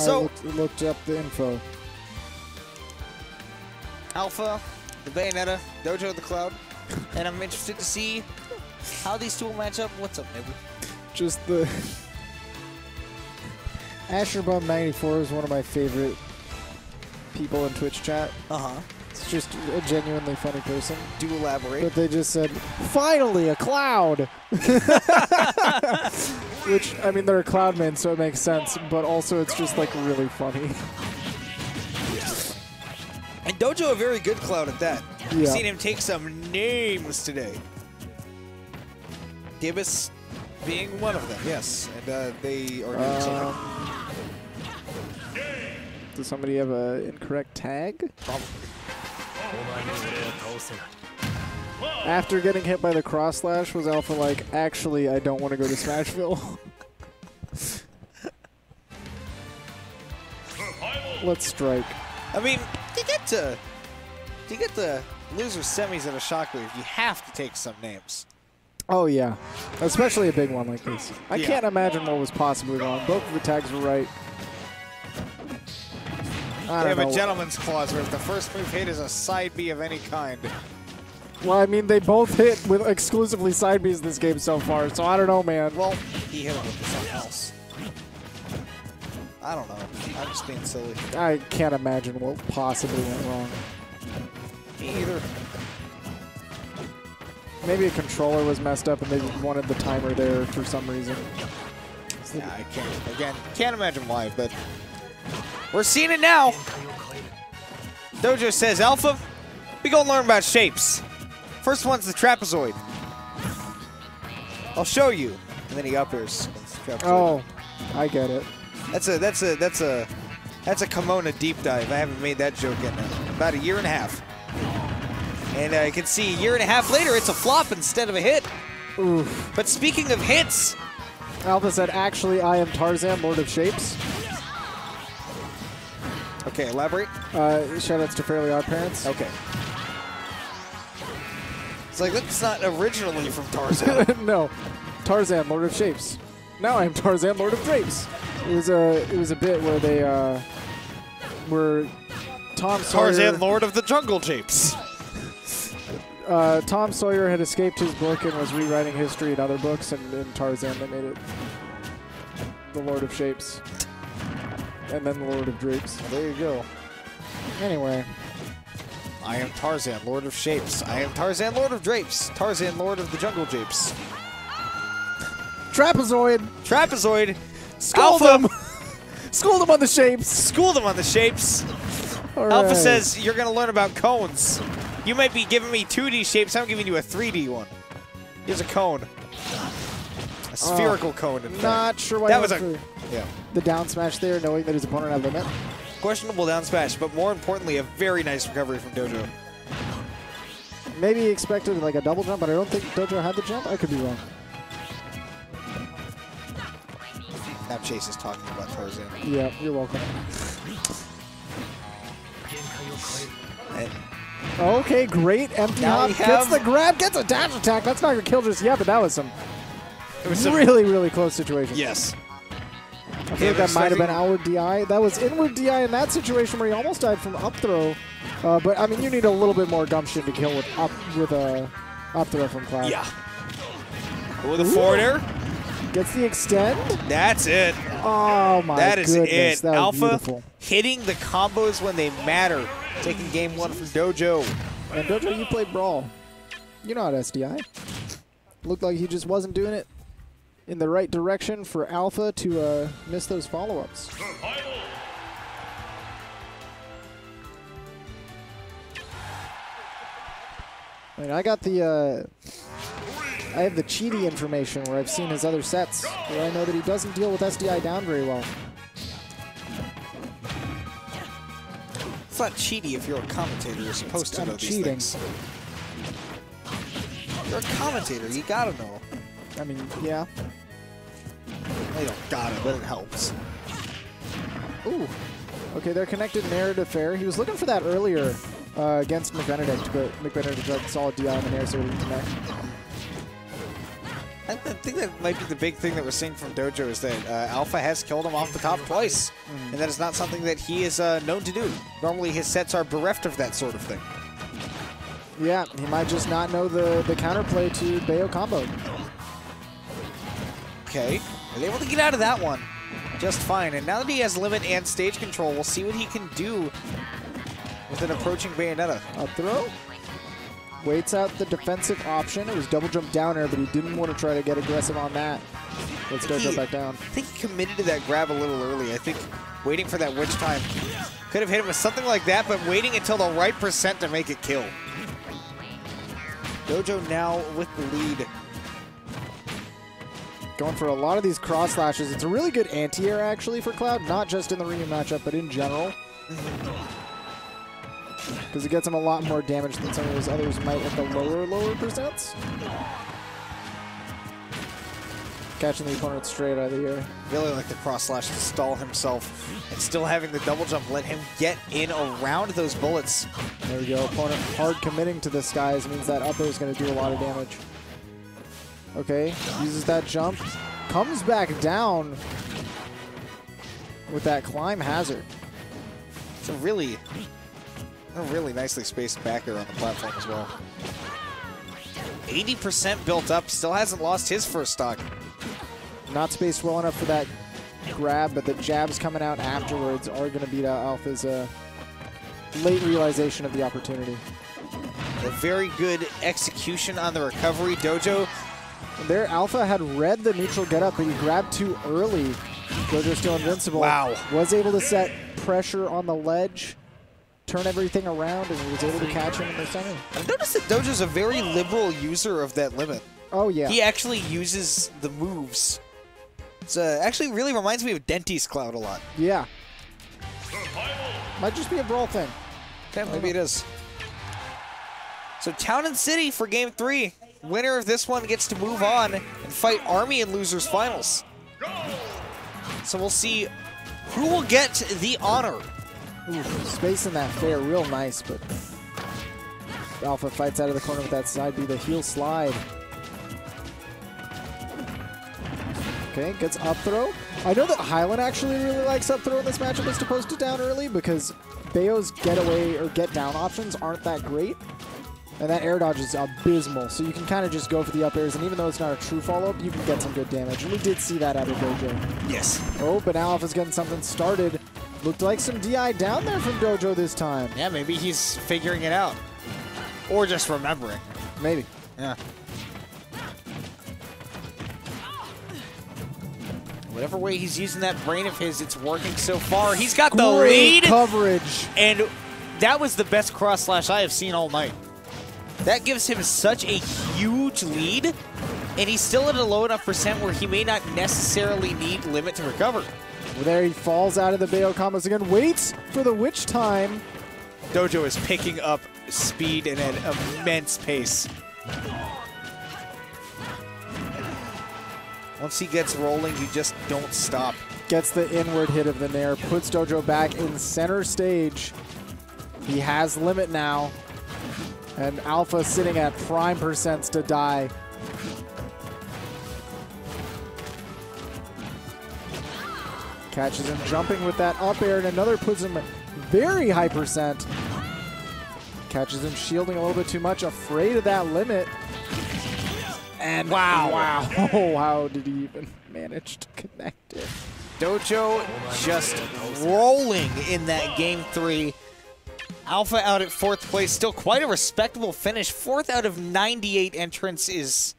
So I looked up the info. Alpha, the Bayonetta, Dojo the Cloud, and I'm interested to see how these two will match up. What's up, neighbor? Just the AsherBum94 is one of my favorite people in Twitch chat. It's just a genuinely funny person. Do elaborate. But they just said, finally, a cloud! Which, I mean, they're a cloud man, so it makes sense, but also it's just, like, really funny. And Dojo a very good cloud at that. Yeah. We've seen him take some names today. Gibbous being one of them, yes. And they are doing Does somebody have an incorrect tag? Probably. After getting hit by the cross slash, was Alpha like, actually, I don't want to go to Smashville? Let's strike. I mean, to get the loser semis at a Shockwave, you have to take some names. Oh, yeah. Especially a big one like this. I Yeah. can't imagine what was possibly wrong. Both of the tags were right. They have a gentleman's clause where if the first move hit is a side B of any kind. Well, I mean, they both hit with exclusively side Bs this game so far, so I don't know, man. Well, he hit him with something else. I don't know. I'm just being silly. I can't imagine what possibly went wrong. Me either. Maybe a controller was messed up and they just wanted the timer there for some reason. Yeah, I can't imagine why, but we're seeing it now. Dojo says, Alpha, we gonna learn about shapes. First one's the trapezoid. I'll show you. And then he up airs. Oh, I get it. That's a kimono deep dive. I haven't made that joke in about a year and a half. And you can see a year and a half later, it's a flop instead of a hit. Oof. But speaking of hits, Alpha said, actually, I am Tarzan, Lord of Shapes. okay, elaborate. Shoutouts to Fairly Odd Parents. Okay. It's like, that's not originally from Tarzan. No. Tarzan, Lord of Shapes. Now I am Tarzan, Lord of Drapes. It was a bit where they were Tom Sawyer. Tarzan, Lord of the Jungle Japes. Tom Sawyer had escaped his book and was rewriting history in other books, and in Tarzan they made it the Lord of Shapes. And then the Lord of Drapes. Well, there you go. Anyway. I am Tarzan, Lord of Shapes. I am Tarzan, Lord of Drapes. Tarzan, Lord of the Jungle Japes. Trapezoid! Trapezoid. School Alpha. them! School them on the shapes! School them on the shapes. All Alpha right. says you're going to learn about cones. You might be giving me 2D shapes. I'm giving you a 3D one. Here's a cone. A spherical cone, in fact. Not sure why that he was went for yeah. the down smash there, knowing that his opponent had limit. Questionable down smash, but more importantly, a very nice recovery from Dojo. Maybe he expected like a double jump, but I don't think Dojo had the jump. I could be wrong. Now Chase is talking about Tarzan. Yeah, you're welcome. And Okay, great. Empty Now hop. we Gets have- the grab, gets a dash attack. That's not going to kill just yet, but that was some some- really, really close situation. yes. I feel like that might have been outward DI. That was inward DI in that situation where he almost died from up throw. But, I mean, you need a little bit more gumption to kill with a up throw from Cloud. Yeah. With a forward air. Gets the extend. That's it. Oh, my That is goodness. it. That was Alpha beautiful. hitting the combos when they matter. Taking game one from Dojo. And Dojo, you played Brawl. You're not SDI. Looked like he just wasn't doing it in the right direction for Alpha to miss those follow-ups. I mean, I got the I have the cheaty information where I've seen his other sets, where I know that he doesn't deal with SDI down very well. It's not cheaty if you're a commentator. You're supposed to know these cheating. things. You're a commentator. You gotta know. I mean, yeah. Well, you don't gotta, but it helps. Ooh. Okay, they're connected narrative fair. He was looking for that earlier against McBenedict, but McBenedict got solid DI in the air, so he didn't connect. I think that might be the big thing that we're seeing from Dojo is that Alpha has killed him off the top twice, and that is not something that he is known to do. Normally his sets are bereft of that sort of thing. Yeah, he might just not know the counterplay to Bayo combo. Okay, was able to get out of that one just fine, and now that he has limit and stage control, we'll see what he can do with an approaching Bayonetta. Up throw. Waits out the defensive option. It was double jump down air, but he didn't want to try to get aggressive on that. Let's go jump back down. I think he committed to that grab a little early. I think waiting for that witch time could have hit him with something like that, but waiting until the right percent to make it kill. Dojo now with the lead. Going for a lot of these cross slashes. It's a really good anti-air actually for Cloud, not just in the Ryu matchup, but in general. Because it gets him a lot more damage than some of those others might at the lower percents. Catching the opponent straight out of the air. Really like the cross slash to stall himself, and still having the double jump let him get in around those bullets. There we go. Opponent hard committing to the skies means that up air is going to do a lot of damage. Okay, uses that jump, comes back down with that climb hazard. It's a really nicely spaced back air on the platform as well. 80% built up, still hasn't lost his first stock. Not spaced well enough for that grab, but the jabs coming out afterwards are going to beat out Alpha's late realization of the opportunity. A very good execution on the recovery. Dojo. There, Alpha had read the neutral getup, but he grabbed too early. Dojo's still invincible. Wow. Was able to set pressure on the ledge, turn everything around, and he was able to catch him in the semi. I've noticed that Dojo's a very liberal user of that limit. Oh, yeah. He actually uses the moves. It's actually really reminds me of Dente's Cloud a lot. Yeah. Might just be a brawl thing. Yeah, maybe it is. So Town and City for Game 3. Winner of this one gets to move on and fight Army in Losers Finals. So we'll see who will get the honor. Ooh, spacing that fair real nice, but Alpha fights out of the corner with that side B, the heel slide. Okay, gets up throw. I know that Highland actually really likes up throw in this matchup as opposed to down early because Bayo's getaway or get down options aren't that great. And that air dodge is abysmal, so you can kind of just go for the up airs, and even though it's not a true follow-up, you can get some good damage. And we did see that out of Dojo. Yes. Oh, but now Alpha's getting something started. Looked like some DI down there from Dojo this time. Yeah, maybe he's figuring it out. Or just remembering. Maybe. Yeah. Whatever way he's using that brain of his, it's working so far. He's got the lead. Coverage. And that was the best cross slash I have seen all night. That gives him such a huge lead, and he's still at a low enough percent where he may not necessarily need limit to recover. Well, there he falls out of the Bayo combos again, waits for the witch time. Dojo is picking up speed at an immense pace. Once he gets rolling, you just don't stop. Gets the inward hit of the Nair, puts Dojo back in center stage. He has limit now. And Alpha sitting at prime percents to die. Catches him jumping with that up air, and another puts him very high percent. Catches him shielding a little bit too much, afraid of that limit. And wow. Oh, how did he even manage to connect it? Dojo just rolling in that Game 3. Alpha out at 4th place, still quite a respectable finish. 4th out of 98 entrants is